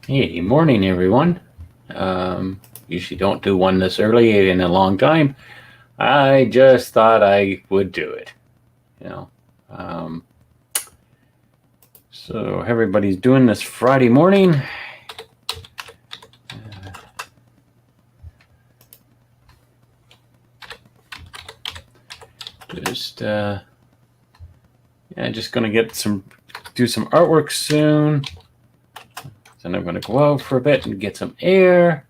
Hey, morning, everyone. Usually don't do one this early in a long time. I just thought I would do it, you know. Um, so everybody's doing this Friday morning. Just just gonna do some artwork soon. Then I'm gonna go out for a bit and get some air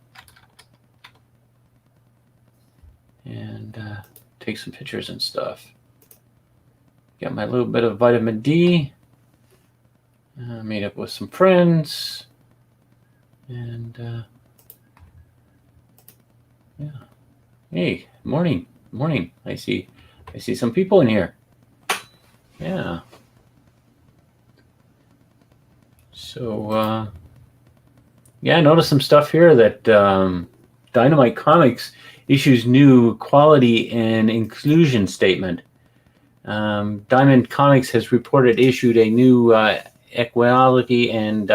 and take some pictures and stuff. Got my little bit of vitamin D. Meet up with some friends, and yeah. Hey, morning. I see some people in here. Yeah. So, I noticed some stuff here that Dynamite Comics issues new quality and inclusion statement. Diamond Comics has reported issued a new equality and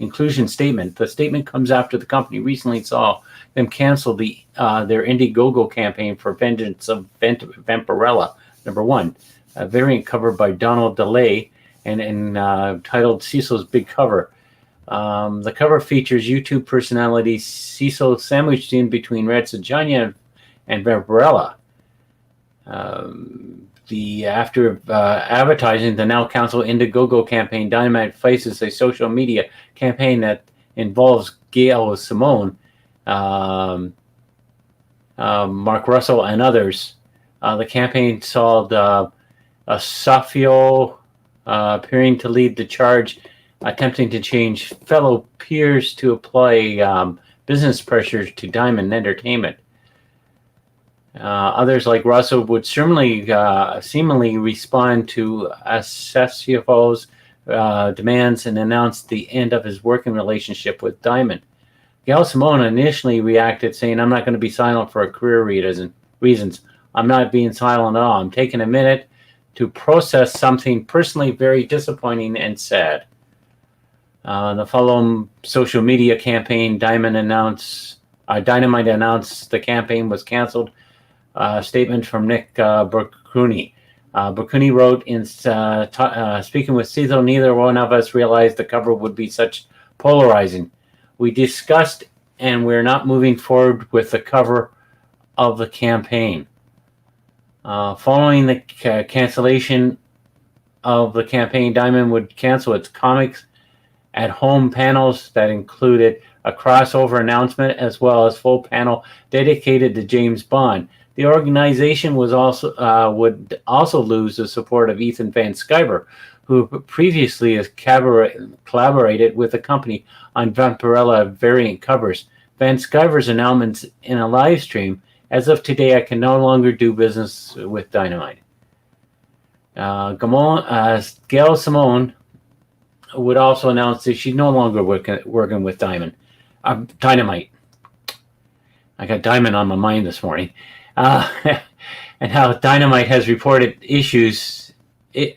inclusion statement. The statement comes after the company recently saw them cancel their Indiegogo campaign for Vengeance of Vampirella #1, a variant covered by Donald DeLay and titled Cecil's Big Cover. The cover features YouTube personality Cecil sandwiched in between Red Sonja and Vampirella. After advertising the now canceled Indiegogo campaign, Dynamite faces a social media campaign that involves Gail Simone, Mark Russell, and others. The campaign saw Safio appearing to lead the charge, attempting to change fellow peers to apply business pressures to Diamond Entertainment. Others like Russell would seemingly respond to Safio's demands and announce the end of his working relationship with Diamond. Gail Simone initially reacted, saying, "I'm not going to be silent for career reasons. I'm not being silent at all. I'm taking a minute to process something personally very disappointing and sad." The following social media campaign, Dynamite announced the campaign was canceled. Statement from Nick Burkuni. Burkuni wrote, speaking with Cecil, neither one of us realized the cover would be such polarizing. We discussed and we're not moving forward with the cover of the campaign. Following the cancellation of the campaign, Diamond would cancel its comics at home panels that included a crossover announcement as well as full panel dedicated to James Bond. The organization would also lose the support of Ethan Van Sciver, who previously has collaborated with the company on Vampirella variant covers. Van Sciver's announcements in a live stream, "As of today, I can no longer do business with Dynamite." Gail Simone would also announce that she's no longer working with Dynamite. I got Diamond on my mind this morning. And how Dynamite has issued a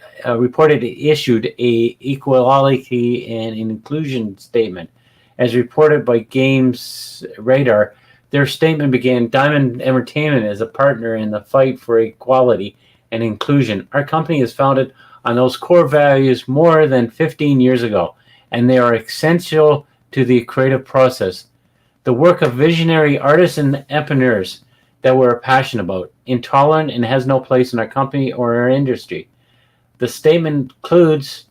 equality and inclusion statement. As reported by Games Radar, their statement began, "Diamond Entertainment is a partner in the fight for equality and inclusion. Our company is founded on those core values more than 15 years ago, and they are essential to the creative process. The work of visionary artists and entrepreneurs that we're passionate about, intolerant, and has no place in our company or our industry." The statement includes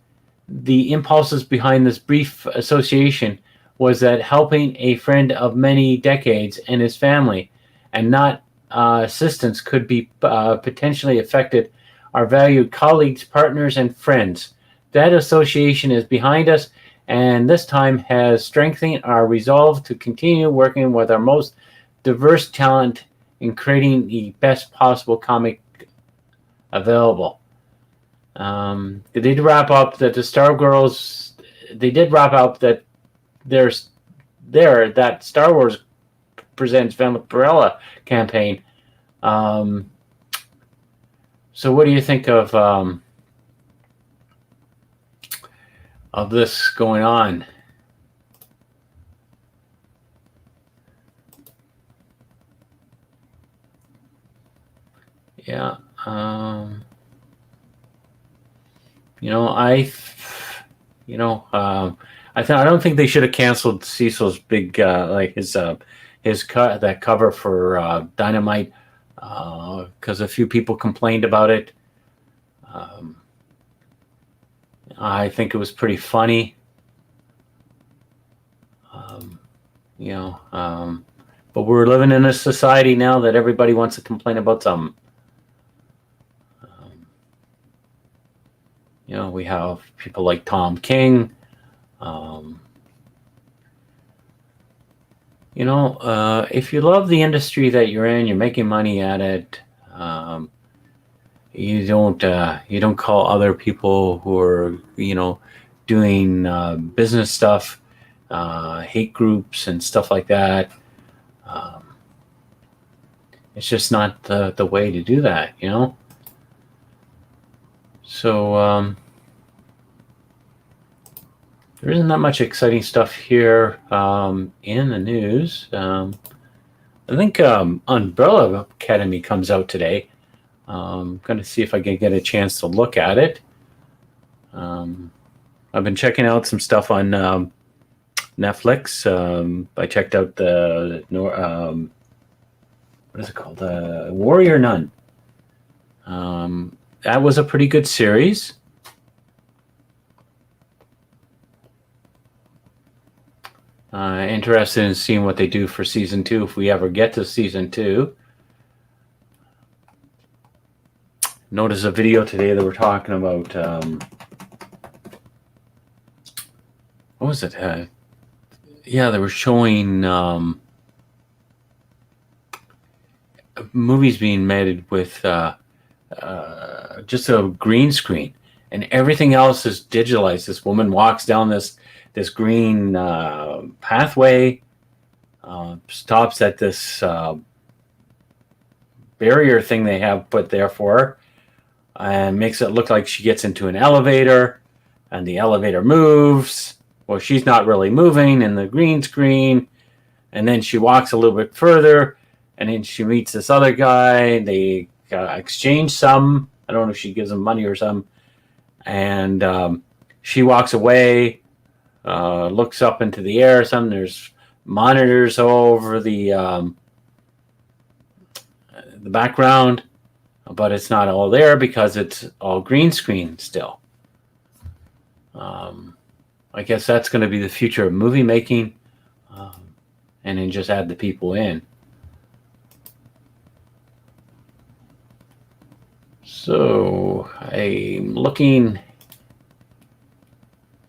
the impulses behind this brief association was that helping a friend of many decades and his family and not assistance could be potentially affected our valued colleagues, partners, and friends. That association is behind us, and this time has strengthened our resolve to continue working with our most diverse talent in creating the best possible comic available. They did wrap up that the Star Girls. They did wrap up that that Star Wars presents Vampirella campaign. So, what do you think of this going on? Yeah. You know, I don't think they should have canceled Cecil's big like his cut that cover for Dynamite because a few people complained about it. Um, I think it was pretty funny. Um, you know, but we're living in a society now that everybody wants to complain about something. Um, we have people like Tom King. Um, if you love the industry that you're in, you're making money at it. Um, you don't call other people who are doing business stuff, hate groups and stuff like that. Um, it's just not the way to do that, So there isn't that much exciting stuff here in the news. I think Umbrella Academy comes out today. I'm going to see if I can get a chance to look at it. I've been checking out some stuff on Netflix. I checked out what is it called? Warrior Nun. That was a pretty good series. Interested in seeing what they do for season 2 if we ever get to season 2. Noticed a video today that we're talking about. What was it? Yeah, they were showing movies being made with just a green screen, and everything else is digitalized. This woman walks down this green pathway, stops at this barrier thing they have put there for her, and makes it look like she gets into an elevator, and the elevator moves. Well, she's not really moving in the green screen, and then she walks a little bit further, and then she meets this other guy. They exchange some. I don't know if she gives him money or something, and she walks away, looks up into the air or something. There's monitors all over the background, but it's not all there because it's all green screen still. I guess that's going to be the future of movie making, and then just add the people in. So I'm looking.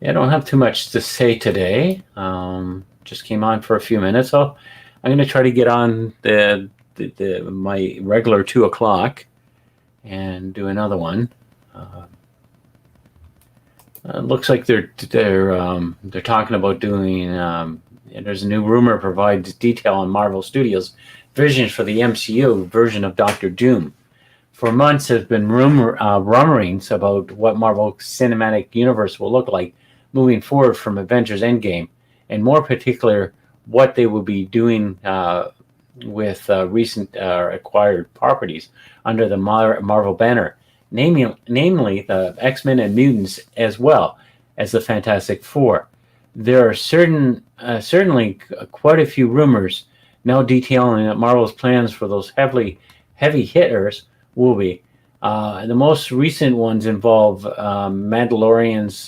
I don't have too much to say today. Just came on for a few minutes, so I'm going to try to get on my regular 2 o'clock and do another one. It looks like they're talking about doing. There's a new rumor provides detail on Marvel Studios' vision for the MCU version of Doctor Doom. For months, there's been rumorings about what Marvel Cinematic Universe will look like moving forward from Avengers Endgame, and more particular, what they will be doing with recent acquired properties under the Marvel banner, namely the X-Men and Mutants, as well as the Fantastic Four. There are certainly quite a few rumors now detailing that Marvel's plans for those heavy hitters will be. The most recent ones involve Mandalorian's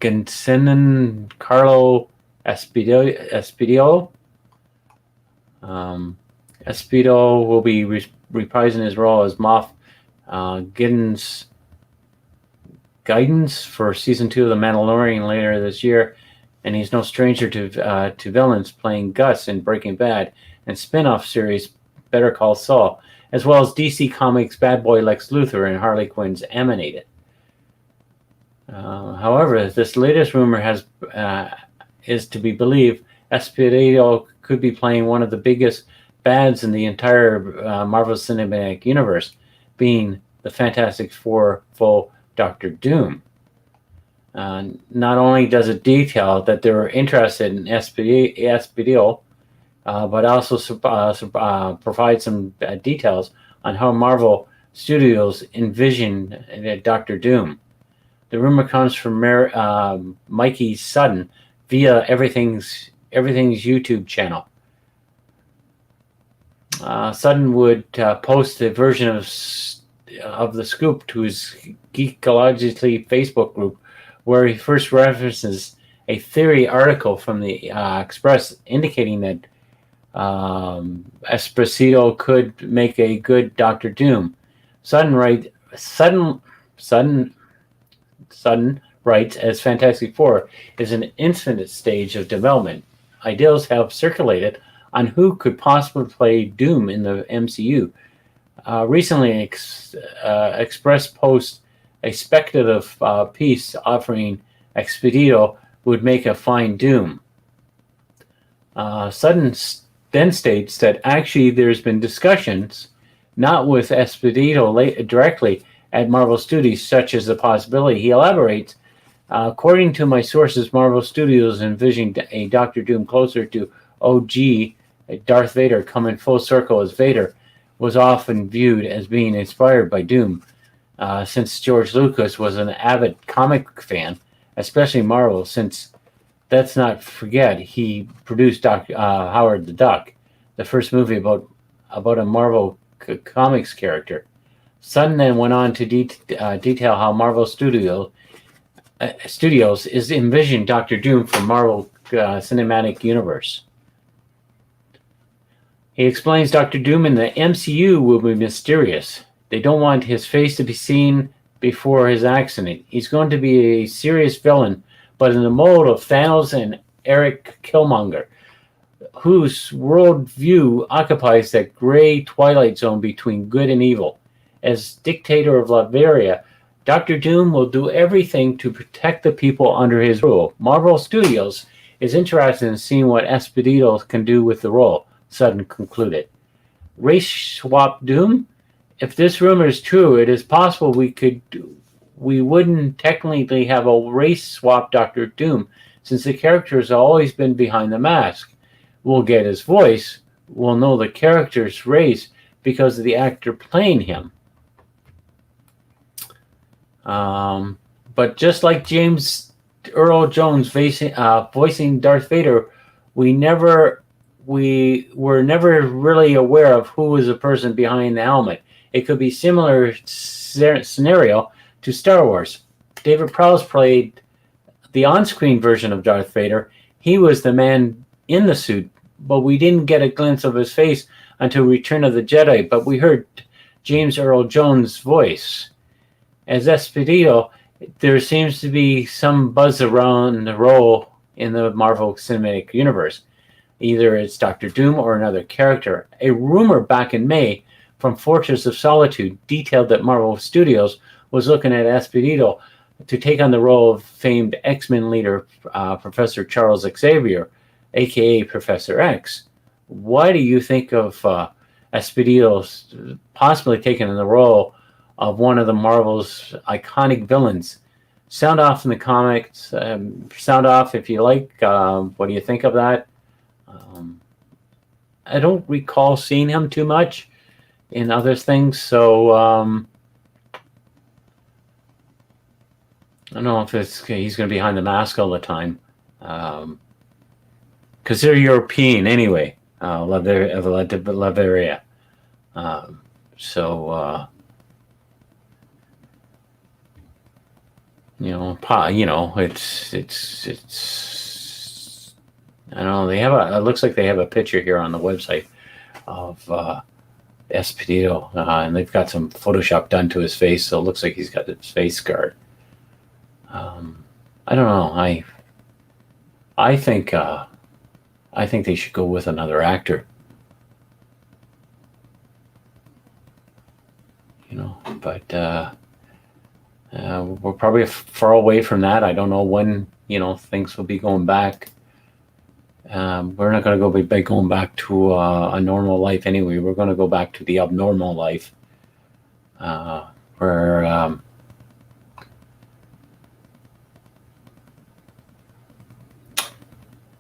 Giancarlo Esposito. Esposito will be reprising his role as Moff Gideon's for season 2 of The Mandalorian later this year, and he's no stranger to villains, playing Gus in Breaking Bad and spin-off series Better Call Saul, as well as DC Comics' bad boy Lex Luthor and Harley Quinn's Animated. However, this latest rumor is to be believed. Esposito could be playing one of the biggest bads in the entire Marvel Cinematic Universe, being the Fantastic Four foe Doctor Doom. Not only does it detail that they're interested in Esposito, but also provide some details on how Marvel Studios envisioned Doctor Doom. The rumor comes from Mikey Sutton via Everything's YouTube channel. Sutton would post a version of the scoop to his Geekologically Facebook group, where he first references a theory article from the Express indicating that Esposito could make a good Doctor Doom. Sutton writes, as Fantastic Four is an infinite stage of development. Ideas have circulated on who could possibly play Doom in the MCU. Recently, Express post a speculative piece offering Expedito would make a fine Doom. Sutton then states that actually there's been discussions, not with Expedito directly, at Marvel Studios, such as the possibility. He elaborates, according to my sources, Marvel Studios envisioned a Doctor Doom closer to OG Darth Vader, coming full circle as Vader was often viewed as being inspired by Doom, since George Lucas was an avid comic fan, especially Marvel, since let's not forget he produced Howard the Duck, the first movie about a Marvel comics character. Sutton then went on to detail how Marvel Studios is envisioned Doctor Doom for Marvel Cinematic Universe. He explains Doctor Doom in the MCU will be mysterious. They don't want his face to be seen before his accident. He's going to be a serious villain, but in the mode of Thanos and Eric Killmonger, whose worldview occupies that gray twilight zone between good and evil. As dictator of Latveria, Doctor Doom will do everything to protect the people under his rule. Marvel Studios is interested in seeing what Expedito can do with the role, Sutton concluded. Race swap Doom? If this rumor is true, it is possible we wouldn't technically have a race swap Doctor Doom, since the character has always been behind the mask. We'll get his voice, we'll know the character's race because of the actor playing him. But just like James Earl Jones voicing Darth Vader, we were never really aware of who was the person behind the helmet. It could be similar scenario to Star Wars. David Prowse played the on-screen version of Darth Vader. He was the man in the suit, but we didn't get a glimpse of his face until Return of the Jedi, but we heard James Earl Jones' voice. As Expedito, there seems to be some buzz around the role in the Marvel Cinematic Universe. Either it's Doctor Doom or another character. A rumor back in May from Fortress of Solitude detailed that Marvel Studios was looking at Expedito to take on the role of famed X-Men leader Professor Charles Xavier, aka Professor X. What do you think of Expedito possibly taking on the role of one of the Marvel's iconic villains? Sound off in the comments. Sound off if you like. What do you think of that? I don't recall seeing him too much in other things, so I don't know if he's going to be behind the mask all the time. Because they're European anyway, Latveria. It's. I don't know. It looks like they have a picture here on the website of Expedito, and they've got some Photoshop done to his face, so it looks like he's got his face scarred. I don't know. I think they should go with another actor. But we're probably far away from that. I don't know when things will be going back. We're not going to be going back to a normal life anyway. We're going to go back to the abnormal life, where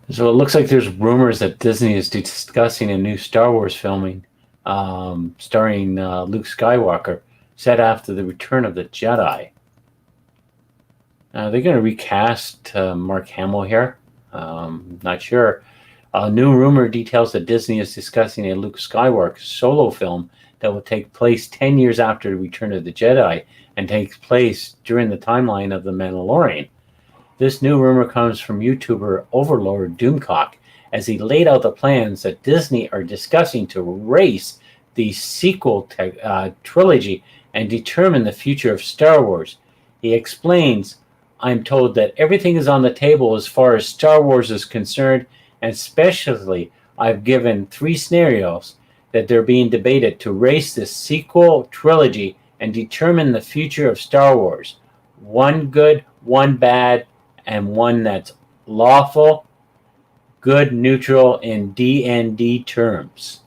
So it looks like there's rumors that Disney is discussing a new Star Wars filming starring Luke Skywalker, set after the Return of the Jedi. They're going to recast Mark Hamill here. Not sure. A new rumor details that Disney is discussing a Luke Skywalker solo film that will take place 10 years after the Return of the Jedi and takes place during the timeline of The Mandalorian. This new rumor comes from YouTuber Overlord Doomcock, as he laid out the plans that Disney are discussing to erase the sequel trilogy and determine the future of Star Wars. He explains, "I'm told that everything is on the table as far as Star Wars is concerned, and especially I've given 3 scenarios that they're being debated to erase the sequel trilogy and determine the future of Star Wars. 1 good, 1 bad, and 1 that's lawful, good, neutral in D&D terms."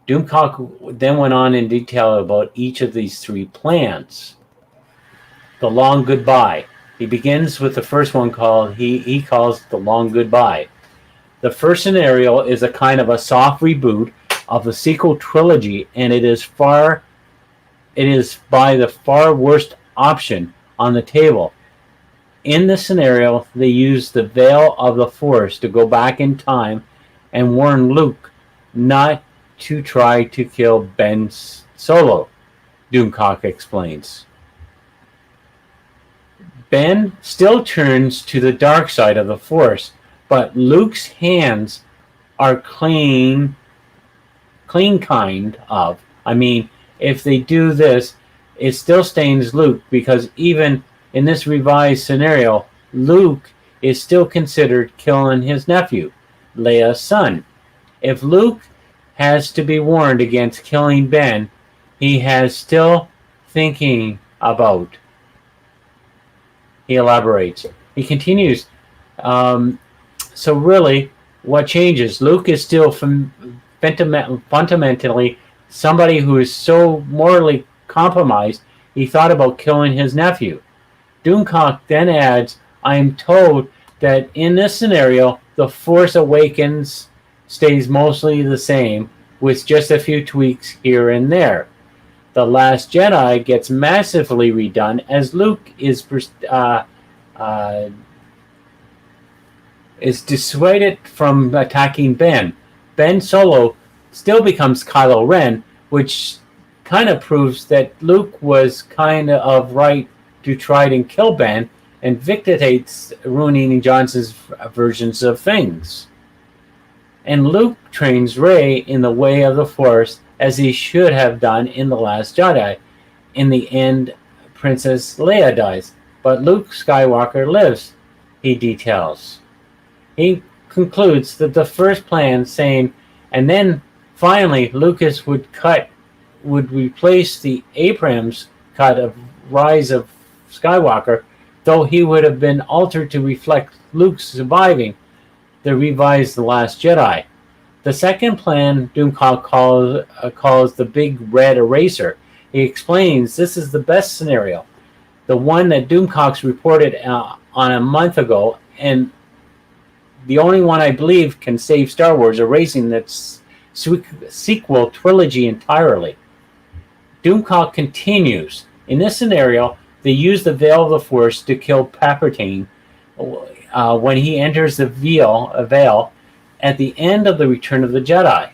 Doomcock then went on in detail about each of these 3 plans. The long goodbye. He begins with the first one called, he calls The Long Goodbye. The first scenario is a kind of a soft reboot of the sequel trilogy, and it is by the far worst option on the table. In this scenario, they use the veil of the Force to go back in time and warn Luke not to try to kill Ben Solo, Doomcock explains. Ben still turns to the dark side of the Force, but Luke's hands are clean kind of. I mean, if they do this, it still stains Luke, because even in this revised scenario, Luke is still considered killing his nephew, Leia's son. If Luke has to be warned against killing Ben, he has still thinking about. He elaborates. He continues, so really, what changes? Luke is still fundamentally somebody who is so morally compromised, he thought about killing his nephew. Doomcock then adds, "I am told that in this scenario, The Force Awakens stays mostly the same, with just a few tweaks here and there. The Last Jedi gets massively redone as Luke is dissuaded from attacking Ben. Ben Solo still becomes Kylo Ren, which kind of proves that Luke was kind of right to try and kill Ben, and dictates ruining Johnson's versions of things. And Luke trains Rey in the way of the Force, as he should have done in The Last Jedi. In the end, Princess Leia dies, but Luke Skywalker lives," he details. He concludes that the first plan, saying, and then finally Lucas would replace the Abrams cut of Rise of Skywalker, though he would have been altered to reflect Luke's surviving the revised The Last Jedi. The second plan Doomcock calls the Big Red Eraser. He explains this is the best scenario, the one that Doomcock's reported on a month ago, and the only one I believe can save Star Wars, erasing that sequel trilogy entirely. Doomcock continues, in this scenario, they use the veil of the Force to kill Palpatine when he enters the veil at the end of the Return of the Jedi,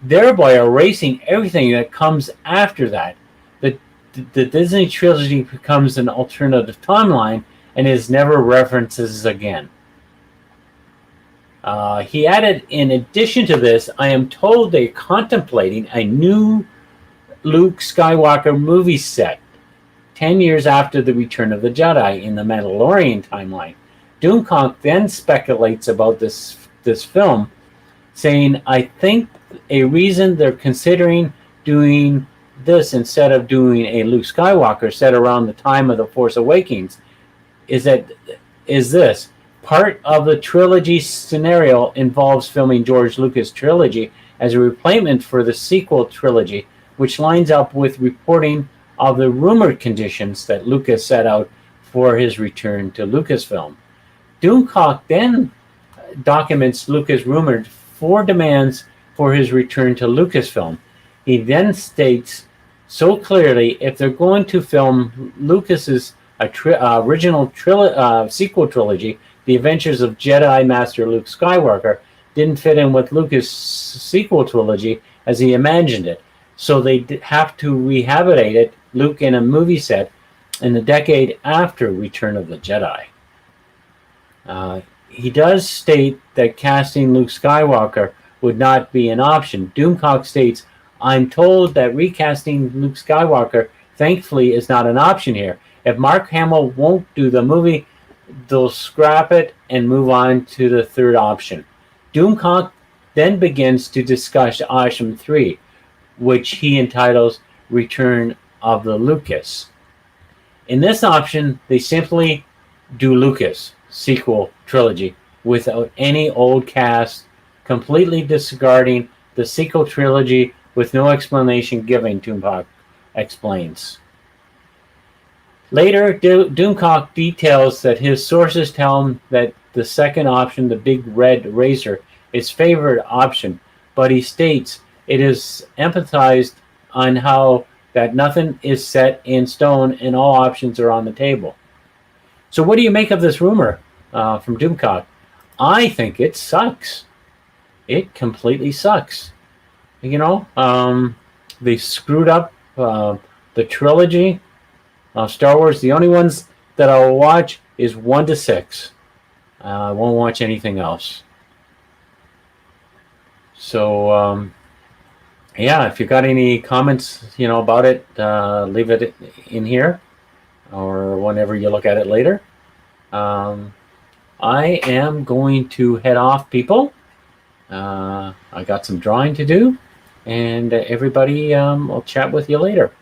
thereby erasing everything that comes after that. The Disney trilogy becomes an alternative timeline and is never references again. He added, in addition to this, I am told they're contemplating a new Luke Skywalker movie set 10 years after the Return of the Jedi in the Mandalorian timeline. Doomcock then speculates about this film, saying, I think a reason they're considering doing this instead of doing a Luke Skywalker set around the time of The Force Awakens is this. Part of the trilogy scenario involves filming George Lucas' trilogy as a replacement for the sequel trilogy, which lines up with reporting of the rumored conditions that Lucas set out for his return to Lucasfilm. Doomcock then documents Lucas' rumored 4 demands for his return to Lucasfilm. He then states so clearly if they're going to film Lucas's original sequel trilogy, The Adventures of Jedi Master Luke Skywalker, didn't fit in with Lucas' sequel trilogy as he imagined it. So they have to rehabilitate Luke in a movie set in the decade after Return of the Jedi. He does state that casting Luke Skywalker would not be an option. Doomcock states, I'm told that recasting Luke Skywalker, thankfully, is not an option here. If Mark Hamill won't do the movie, they'll scrap it and move on to the third option. Doomcock then begins to discuss option 3, which he entitles Return of the Lucas. In this option, they simply do Lucas sequel trilogy without any old cast, completely disregarding the sequel trilogy with no explanation given, Doomcock explains. Later, Doomcock details that his sources tell him that the second option, the Big Red Razor, is favorite option, but he states it is emphasized on how that nothing is set in stone and all options are on the table. So what do you make of this rumor from Doomcock? I think it sucks. It completely sucks. You know, they screwed up the trilogy of Star Wars. The only ones that I'll watch is 1 to 6. I won't watch anything else. So, yeah, if you got any comments, you know, about it, leave it in here or whenever you look at it later. I am going to head off, people. I got some drawing to do, and everybody, I'll chat with you later.